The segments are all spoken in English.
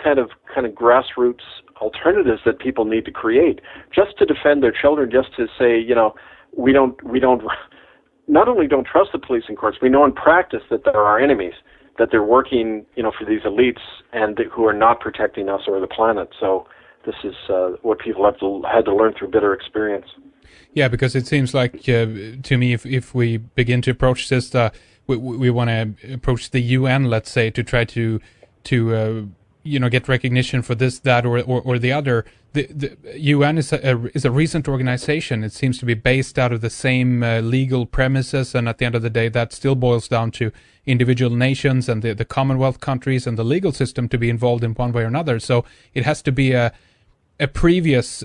kind of grassroots alternatives that people need to create just to defend their children, just to say, we don't not only don't trust the police and courts, we know in practice that they're our enemies, that they're working, for these elites and who are not protecting us or the planet. So this is what people had to learn through bitter experience. Yeah, because it seems like to me, if we begin to approach this, we want to approach the UN, let's say, to try to get recognition for this, that, or the other. The UN is a recent organization. It seems to be based out of the same legal premises, and at the end of the day, that still boils down to individual nations and the Commonwealth countries and the legal system to be involved in one way or another. So it has to be a previous,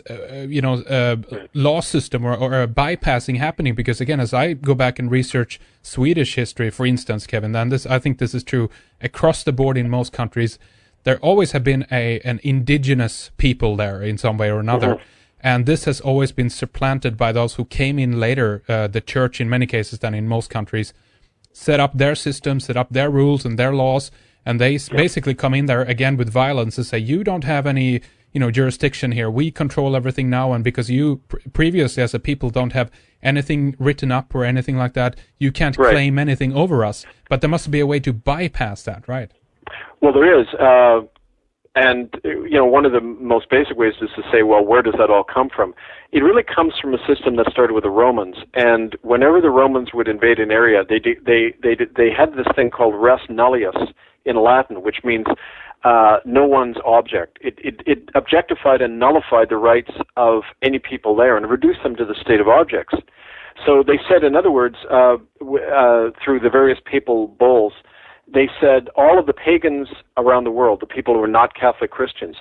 law system or a bypassing happening. Because again, as I go back and research Swedish history, for instance, Kevin, and I think this is true across the board in most countries. There always have been an indigenous people there in some way or another. Mm-hmm. And this has always been supplanted by those who came in later. The church, in many cases, than in most countries, set up their systems, set up their rules and their laws, and they basically come in there again with violence and say, you don't have any jurisdiction here. We control everything now, and because you previously as a people don't have anything written up or anything like that, you can't claim anything over us. But there must be a way to bypass that, right? Well, there is, and one of the most basic ways is to say, well, where does that all come from? It really comes from a system that started with the Romans, and whenever the Romans would invade an area, they had this thing called res nullius in Latin, which means no one's object. It objectified and nullified the rights of any people there and reduced them to the state of objects. So they said, in other words, through the various papal bulls, they said all of the pagans around the world, the people who are not Catholic Christians,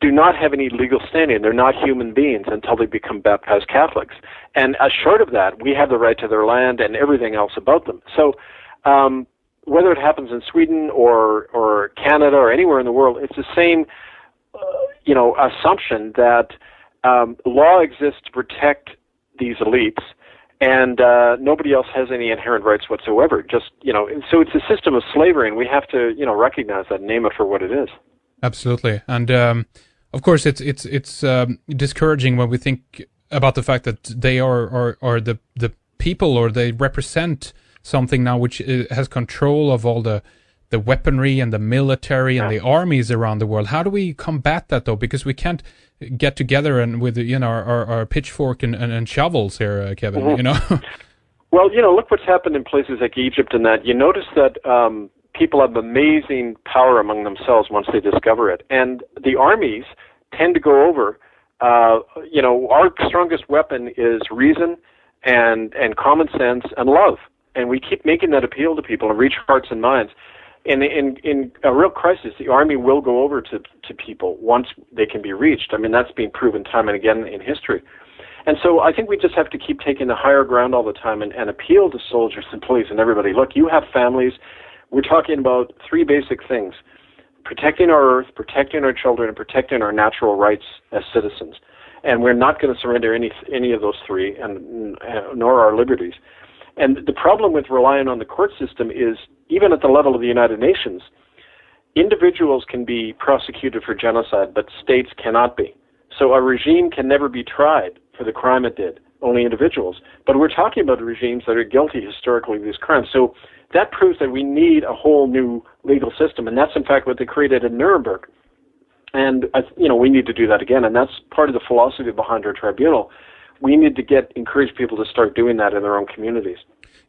do not have any legal standing. They're not human beings until they become baptized Catholics. And as short of that, we have the right to their land and everything else about them. So whether it happens in Sweden or Canada or anywhere in the world, it's the same, assumption that law exists to protect these elites, and nobody else has any inherent rights whatsoever. Just, so it's a system of slavery, and we have to, recognize that and name it for what it is. Absolutely. And, of course, it's discouraging when we think about the fact that they are the people, or they represent something now which has control of all the weaponry and the military and the armies around the world. How do we combat that, though? Because we can't get together and with our pitchfork and shovels here, Kevin. Mm-hmm. Well, look what's happened in places like Egypt and that. You notice that people have amazing power among themselves once they discover it, and the armies tend to go over. Our strongest weapon is reason and common sense and love, and we keep making that appeal to people and reach hearts and minds. In a real crisis, the army will go over to people once they can be reached. I mean, that's been proven time and again in history. And so I think we just have to keep taking the higher ground all the time and appeal to soldiers and police and everybody. Look, you have families. We're talking about three basic things: protecting our earth, protecting our children, and protecting our natural rights as citizens. And we're not going to surrender any of those three, and nor our liberties. And the problem with relying on the court system is, even at the level of the United Nations, individuals can be prosecuted for genocide, but states cannot be. So a regime can never be tried for the crime it did, only individuals. But we're talking about regimes that are guilty historically of these crimes. So that proves that we need a whole new legal system, and that's in fact what they created in Nuremberg. And we need to do that again, and that's part of the philosophy behind our tribunal. We need to encourage people to start doing that in their own communities.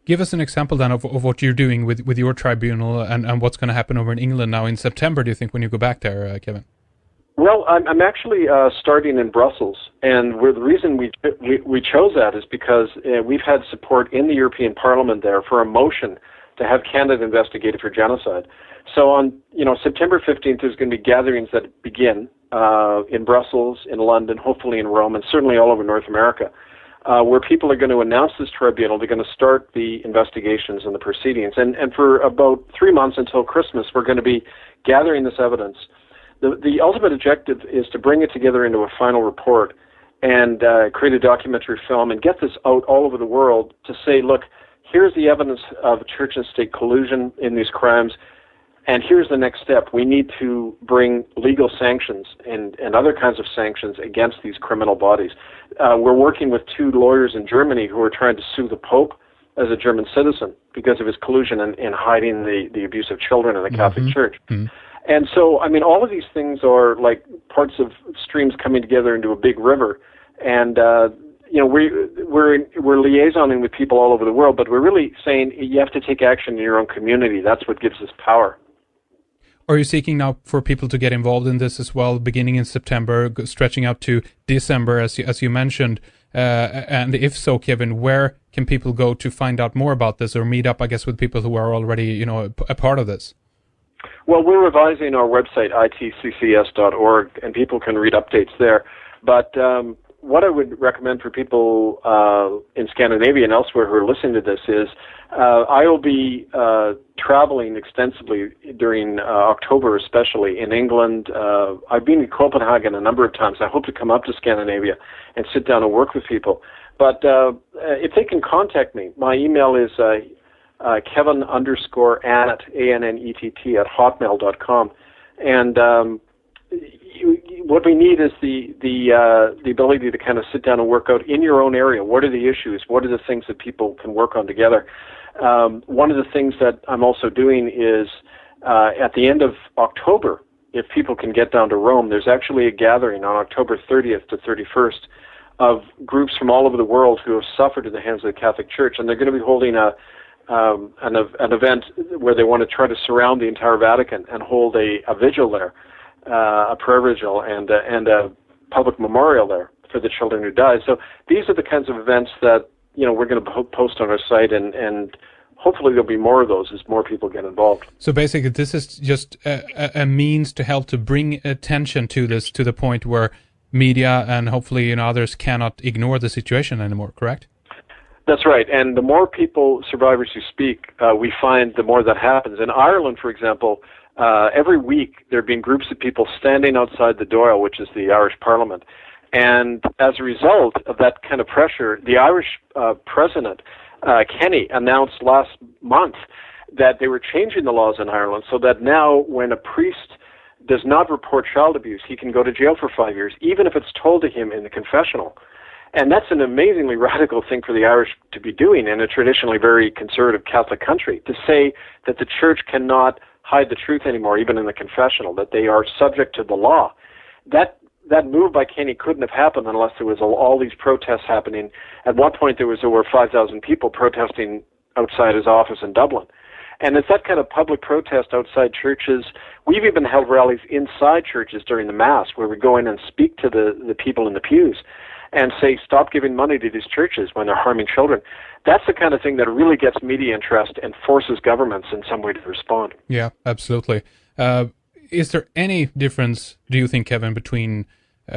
Give us an example then of what you're doing with your tribunal and what's going to happen over in England now in September, do you think, when you go back there, Kevin? Well, I'm actually starting in Brussels, and the reason we chose that is because we've had support in the European Parliament there for a motion to have Canada investigated for genocide. So on September 15th, there's going to be gatherings that begin in Brussels, in London, hopefully in Rome, and certainly all over North America, where people are going to announce this tribunal. They're going to start the investigations and the proceedings. And for about 3 months until Christmas, we're going to be gathering this evidence. The ultimate objective is to bring it together into a final report and create a documentary film and get this out all over the world to say, look, here's the evidence of church and state collusion in these crimes. And here's the next step. We need to bring legal sanctions and other kinds of sanctions against these criminal bodies. We're working with 2 lawyers in Germany who are trying to sue the Pope as a German citizen because of his collusion in hiding the abuse of children in the Catholic Church. And so, I mean, all of these things are like parts of streams coming together into a big river. And we're liaisoning with people all over the world, but we're really saying you have to take action in your own community. That's what gives us power. Are you seeking now for people to get involved in this as well, beginning in September, stretching up to December, as you mentioned? And if so, Kevin, where can people go to find out more about this, or meet up, I guess, with people who are already, a part of this? Well, we're revising our website, itccs.org, and people can read updates there. But what I would recommend for people in Scandinavia and elsewhere who are listening to this is I will be traveling extensively during October, especially in England. I've been in Copenhagen a number of times. I hope to come up to Scandinavia and sit down and work with people. But if they can contact me, my email is Kevin_Annett, ANNETT, @hotmail.com. And what we need is the ability to kind of sit down and work out in your own area. What are the issues? What are the things that people can work on together? One of the things that I'm also doing is at the end of October, if people can get down to Rome, there's actually a gathering on October 30th to 31st of groups from all over the world who have suffered at the hands of the Catholic Church, and they're going to be holding an event where they want to try to surround the entire Vatican and hold a vigil there. A prayer vigil and a public memorial there for the children who died. So these are the kinds of events that we're going to post on our site, and hopefully there'll be more of those as more people get involved. So basically, this is just a means to help to bring attention to this, to the point where media and hopefully others cannot ignore the situation anymore. Correct? That's right. And the more people, survivors who speak, we find the more that happens. In Ireland, for example, every week there have been groups of people standing outside the Dáil, which is the Irish Parliament. And as a result of that kind of pressure, the Irish President, Kenny, announced last month that they were changing the laws in Ireland so that now when a priest does not report child abuse, he can go to jail for 5 years, even if it's told to him in the confessional. And that's an amazingly radical thing for the Irish to be doing in a traditionally very conservative Catholic country, to say that the church cannot hide the truth anymore, even in the confessional, that they are subject to the law. That move by Kenny couldn't have happened unless there was all these protests happening. At one point, there was over 5,000 people protesting outside his office in Dublin. And it's that kind of public protest outside churches. We've even held rallies inside churches during the Mass, where we go in and speak to the people in the pews and say, stop giving money to these churches when they're harming children. That's the kind of thing that really gets media interest and forces governments in some way to respond. Yeah, absolutely. Is there any difference, do you think, Kevin, between,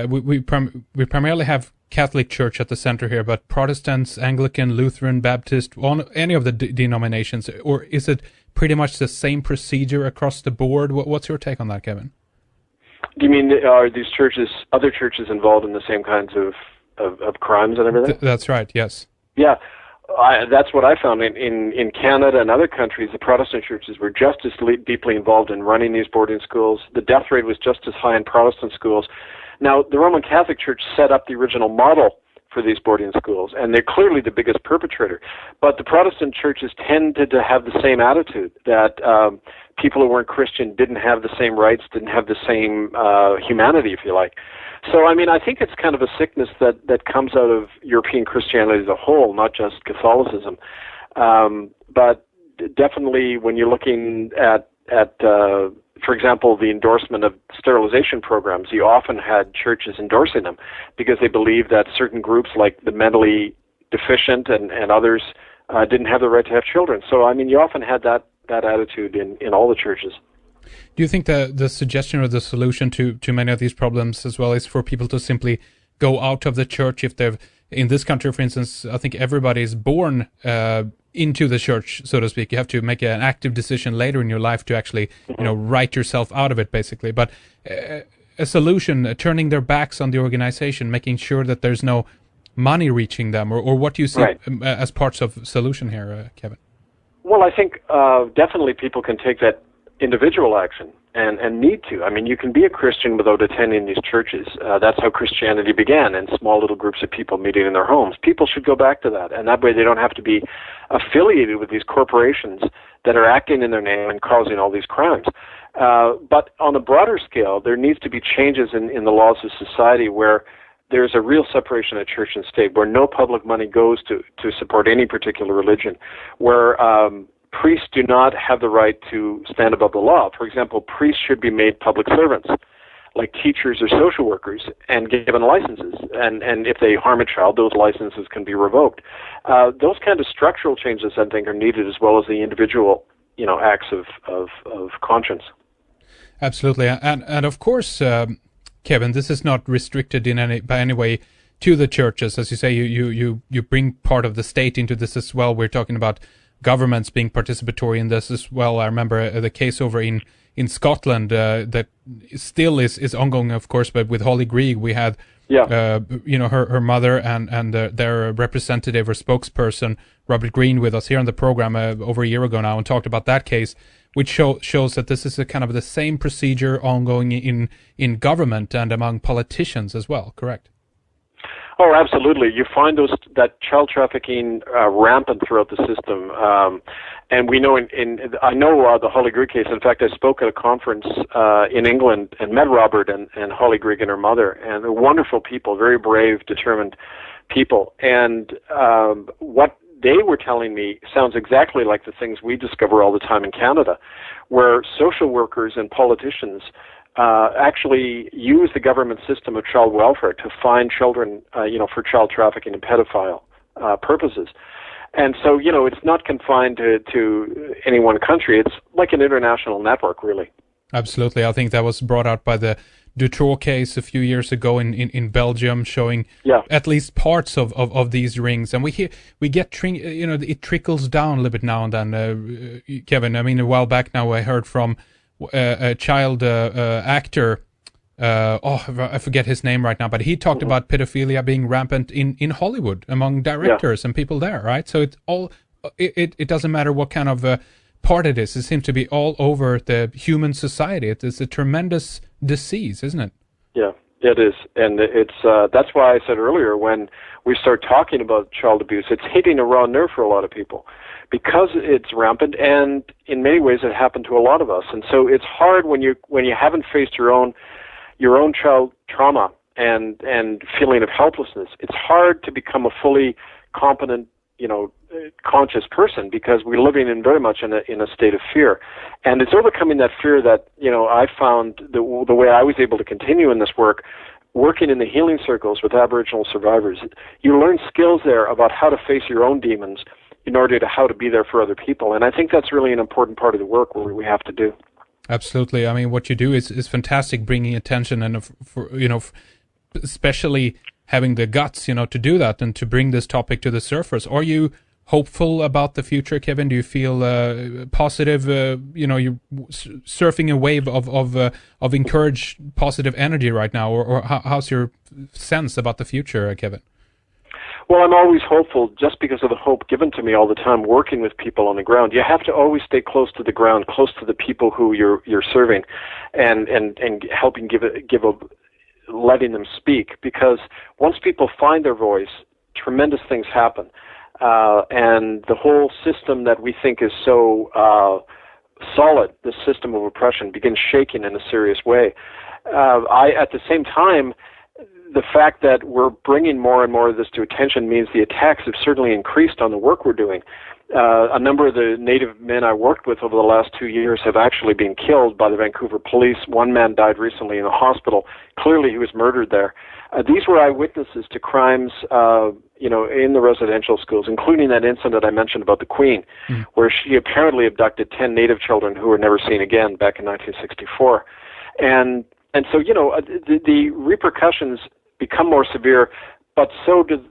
we primarily have Catholic Church at the center here, but Protestants, Anglican, Lutheran, Baptist, any of the denominations, or is it pretty much the same procedure across the board? What's your take on that, Kevin? Do you mean, are these churches, other churches involved in the same kinds of crimes and everything? That's right, yes. Yeah, that's what I found. In Canada and other countries, the Protestant churches were just as deeply involved in running these boarding schools. The death rate was just as high in Protestant schools. Now, the Roman Catholic Church set up the original model for these boarding schools, and they're clearly the biggest perpetrator. But the Protestant churches tended to have the same attitude, that people who weren't Christian didn't have the same rights, didn't have the same humanity, if you like. So, I mean, I think it's kind of a sickness that comes out of European Christianity as a whole, not just Catholicism. But definitely when you're looking at for example, the endorsement of sterilization programs, you often had churches endorsing them because they believed that certain groups like the mentally deficient and others didn't have the right to have children. So, I mean, you often had that attitude in all the churches. Do you think the suggestion or the solution to many of these problems as well is for people to simply go out of the church if they've, in this country, for instance, I think everybody is born into the church, so to speak. You have to make an active decision later in your life to actually, write yourself out of it, basically. But a solution, turning their backs on the organization, making sure that there's no money reaching them, or what do you see as parts of solution here, Kevin? Well, I think definitely people can take that individual action and need to. I mean, you can be a Christian without attending these churches. That's how Christianity began, in small little groups of people meeting in their homes. People should go back to that, and that way they don't have to be affiliated with these corporations that are acting in their name and causing all these crimes. But on a broader scale, there needs to be changes in the laws of society where there's a real separation of church and state, where no public money goes to support any particular religion, where priests do not have the right to stand above the law. For example, priests should be made public servants, like teachers or social workers, and given licenses. And if they harm a child, those licenses can be revoked. Those kind of structural changes, I think, are needed, as well as the individual, acts of conscience. Absolutely, and of course, Kevin, this is not restricted by any way to the churches. As you say, you bring part of the state into this as well. We're talking about governments being participatory in this as well. I remember the case over in Scotland that still is ongoing, of course, but with Holly Greig, we had her mother and their representative or spokesperson, Robert Greene, with us here on the program over a year ago now, and talked about that case, which shows that this is a kind of the same procedure ongoing in government and among politicians as well, correct? Oh, absolutely. You find that child trafficking rampant throughout the system, and we know I know the Holly Greig case. In fact, I spoke at a conference in England and met Robert and Holly Greig and her mother, and they're wonderful people, very brave, determined people. And what they were telling me sounds exactly like the things we discover all the time in Canada, where social workers and politicians actually use the government system of child welfare to find children, for child trafficking and pedophile purposes. And so, it's not confined to any one country. It's like an international network, really. Absolutely. I think that was brought out by the Dutroux case a few years ago in Belgium, showing at least parts of these rings. And we get it trickles down a little bit now and then, Kevin. I mean, a while back now, I heard from a child actor, I forget his name right now, but he talked about pedophilia being rampant in Hollywood among directors and people there, right? So it doesn't matter what kind of part it is. It seems to be all over the human society. It is a tremendous disease, isn't it? Yeah, it is. And it's that's why I said earlier, when we start talking about child abuse, it's hitting a raw nerve for a lot of people, because it's rampant, and in many ways it happened to a lot of us. And so it's hard when you haven't faced your own child trauma and feeling of helplessness. It's hard to become a fully competent, conscious person, because we're living in very much in a state of fear. And it's overcoming that fear that, I found the way I was able to continue in this work, working in the healing circles with Aboriginal survivors. You learn skills there about how to face your own demons in order to how to be there for other people. And I think that's really an important part of the work where we have to do. Absolutely. I mean, what you do is fantastic, bringing attention, and especially having the guts, to do that and to bring this topic to the surface. Are you hopeful about the future, Kevin? Do you feel positive? You're surfing a wave of encouraged positive energy right now, or how's your sense about the future, Kevin? Well, I'm always hopeful, just because of the hope given to me all the time working with people on the ground. You have to always stay close to the ground, close to the people who you're serving, and helping letting them speak. Because once people find their voice, tremendous things happen, and the whole system that we think is so solid, the system of oppression, begins shaking in a serious way. At the same time, the fact that we're bringing more and more of this to attention means the attacks have certainly increased on the work we're doing. A number of the Native men I worked with over the last 2 years have actually been killed by the Vancouver police. One man died recently in a hospital. Clearly he was murdered there. These were eyewitnesses to crimes, in the residential schools, including that incident I mentioned about the Queen, where she apparently abducted 10 Native children who were never seen again back in 1964. And so, the repercussions become more severe, but so do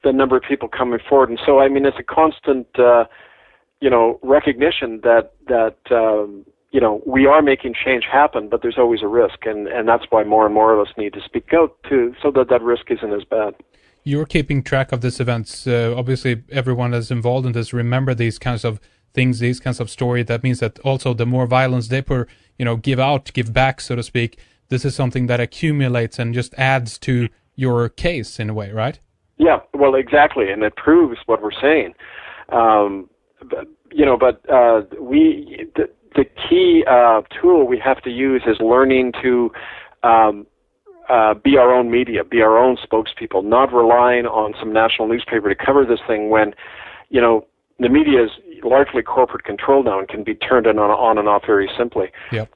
the number of people coming forward. And so, I mean, it's a constant, recognition that we are making change happen, but there's always a risk. And that's why more and more of us need to speak out so that risk isn't as bad. You're keeping track of these events. Obviously, everyone that's involved in this remember these kinds of things, these kinds of story, that means that also the more violence they give back, so to speak, this is something that accumulates and just adds to your case in a way, right? Yeah, well, exactly, and it proves what we're saying. The key tool we have to use is learning to be our own media, be our own spokespeople, not relying on some national newspaper to cover this thing when, the media is largely corporate controlled now and can be turned on and off very simply. Yep.